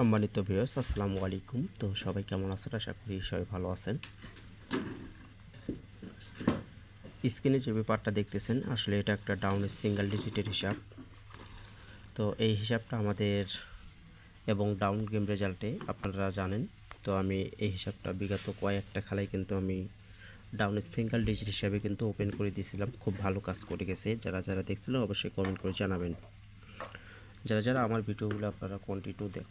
সম্মানিত ভিউয়ার্স, আসসালামু আলাইকুম। তো সবাই কেমন আছেন? আশা করি সবাই ভালো আছেন। স্ক্রিনে যে পেপারটা দেখতেছেন, আসলে এটা একটা ডাউনের সিঙ্গেল ডিজিটের হিসাব। তো এই হিসাবটা আমাদের এবং ডাউন গেম রেজাল্টে আপনারা জানেন। তো আমি এই হিসাবটা বিগত কয়েকটা খেলায় কিন্তু আমি ডাউনের সিঙ্গেল ডিজিট হিসাবে কিন্তু ওপেন করে দিয়েছিলাম। খুব ভালো কাজ করে গেছে। যারা যারা দেখছিলেন অবশ্যই কমেন্ট করে জানাবেন। যারা যারা আমার ভিডিওগুলো আপনারা কন্টিনিউ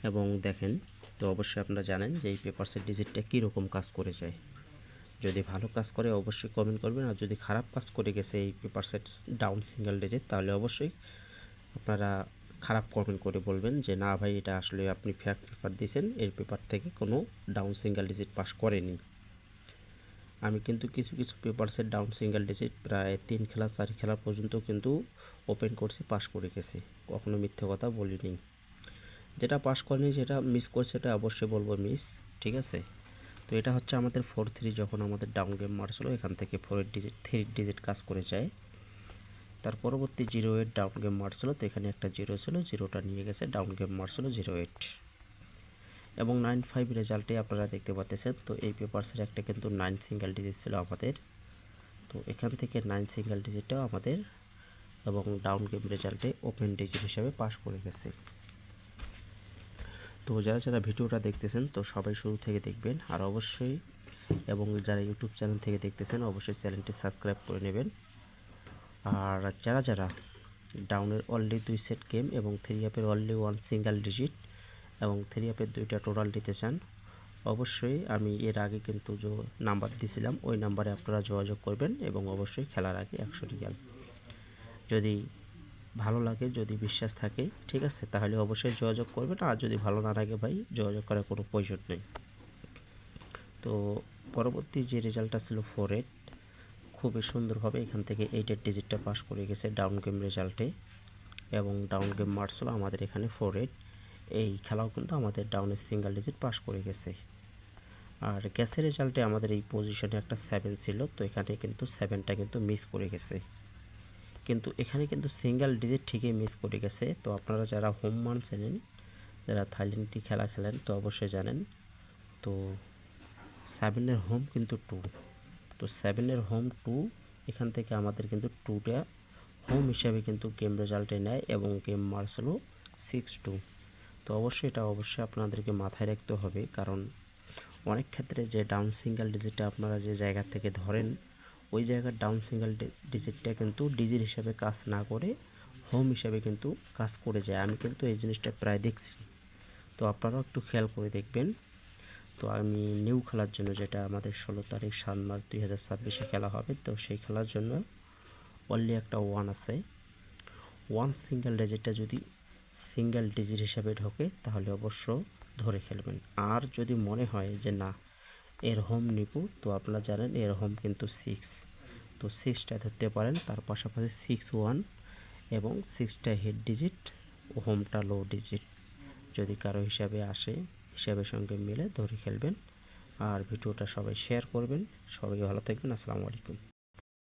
এবং দেখেন, তো অবশ্যই আপনারা জানেন যে এই পেপারসের ডিজিটটা কীরকম কাজ করে যায়। যদি ভালো কাজ করে অবশ্যই কমেন্ট করবেন, আর যদি খারাপ কাজ করে গেছে এই পেপারসেট ডাউন সিঙ্গেল ডিজিট, তাহলে অবশ্যই আপনারা খারাপ কমেন্ট করে বলবেন যে না ভাই, এটা আসলে আপনি ফেক পেপার দিয়েছেন, এর পেপার থেকে কোনো ডাউন সিঙ্গেল ডিজিট পাস করেনি। আমি কিন্তু কিছু কিছু পেপারসের ডাউন সিঙ্গেল ডিজিট প্রায় 3 খেলা 4 খেলা পর্যন্ত কিন্তু ওপেন করছি, পাস করে গেছে, কখনো মিথ্যে কথা বলিনি। যেটা পাস করেনি, যেটা মিস করছে, এটা অবশ্যই বলবো মিস, ঠিক আছে। তো এটা হচ্ছে আমাদের 4-3 যখন আমাদের ডাউন গেম মারছিল, এখান থেকে 3 ডিজিট কাজ করে যায়। তার পরবর্তী 0-8 ডাউন গেম মারছিল, তো এখানে একটা 0 ছিল, 0টা নিয়ে গেছে, ডাউন গেম মারছিল 0-8 এবং 9-5 রেজাল্টে আপনারা দেখতে পাচ্ছেন। তো এই পেপারসের একটা কিন্তু 9 সিঙ্গেল ডিজিট ছিল আমাদের, তো এখান থেকে 9 সিঙ্গেল ডিজিটটাও আমাদের এবং ডাউন গেম রেজাল্টে ওপেন ডিজিট হিসাবে পাস করে গেছে। তো যারা যারা ভিডিওটা দেখতেছেন, তো সবাই শুরু থেকে দেখবেন, আর অবশ্যই এবং যারা ইউটিউব চ্যানেল থেকে দেখতেছেন অবশ্যই চ্যানেলটি সাবস্ক্রাইব করে নেবেন। আর যারা যারা ডাউনের অনলি 2 সেট গেম এবং 3 অ্যাপের অনলি 1 সিঙ্গেল ডিজিট এবং 3 অ্যাপের 2টা টোটাল দিতে চান, অবশ্যই আমি এর আগে কিন্তু যে নাম্বার দিয়েছিলাম ওই নাম্বারে আপনারা যোগাযোগ করবেন এবং অবশ্যই খেলার আগে 100 রিয়াল। যদি ভালো লাগে, যদি বিশ্বাস থাকে, ঠিক আছে, তাহলে অবশ্যই যোগাযোগ করবেন। আর যদি ভালো না লাগে ভাই, যোগাযোগ করার কোনো প্রয়োজন নেই। তো পরবর্তী যে রেজাল্টটা ছিল 4-8, খুবই সুন্দরভাবে এখান থেকে 8-এর ডিজিটটা পাস করে গেছে ডাউন গেম রেজাল্টে এবং ডাউন গেম মারছিল আমাদের এখানে 4-8। এই খেলাও কিন্তু আমাদের ডাউনের সিঙ্গেল ডিজিট পাস করে গেছে। আর গ্যাসের রেজাল্টে আমাদের এই পজিশনে একটা 7 ছিল, তো এখানে কিন্তু 7টা কিন্তু মিস করে গেছে, কিন্তু এখানে কিন্তু সিঙ্গেল ডিজিট ঠিকই মিস করে গেছে। তো আপনারা যারা হোম মান চেনেন, যারা থাইল্যান্ডটি খেলা খেলেন, তো অবশ্যই জানেন। তো 7-এর হোম কিন্তু 2, তো 7-এর হোম 2, এখান থেকে আমাদের কিন্তু 2টা হোম হিসাবে কিন্তু গেম রেজাল্টে নেয় এবং গেম মার্কস 6-2। তো অবশ্যই এটা অবশ্যই আপনাদেরকে মাথায় রাখতে হবে, কারণ অনেক ক্ষেত্রে যে ডাউন সিঙ্গেল ডিজিটটা আপনারা যে জায়গা থেকে ধরেন, ওই জায়গার ডাউন সিঙ্গেল ডিজিটটা কিন্তু ডিজিট হিসাবে কাজ না করে হোম হিসাবে কিন্তু কাজ করে যায়। আমি কিন্তু এই জিনিসটা প্রায় দেখছি, তো আপনারাও একটু খেয়াল করে দেখবেন। তো আমি নিউ খেলার জন্য, যেটা আমাদের 16 তারিখ 7 মার্চ 2026 খেলা হবে, তো সেই খেলার জন্য অনলি একটা 1 আছে। 1 সিঙ্গেল ডিজিটটা যদি সিঙ্গেল ডিজিট হিসাবে ঢোকে তাহলে অবশ্য ধরে খেলবেন। আর যদি মনে হয় যে না, এর হোম নিব, তো আপনারা জানেন এর হোম কিন্তু 6, তো 6টা ধরতে পারেন। তার পাশাপাশি 6-1 এবং 6টা হেড ডিজিট, হোমটা লো ডিজিট, যদি কারো হিসাবে আসে, হিসাবের সঙ্গে মিলে ধরে খেলবেন। আর ভিডিওটা সবাই শেয়ার করবেন। সবাই ভালো থাকবেন। আসসালামু আলাইকুম।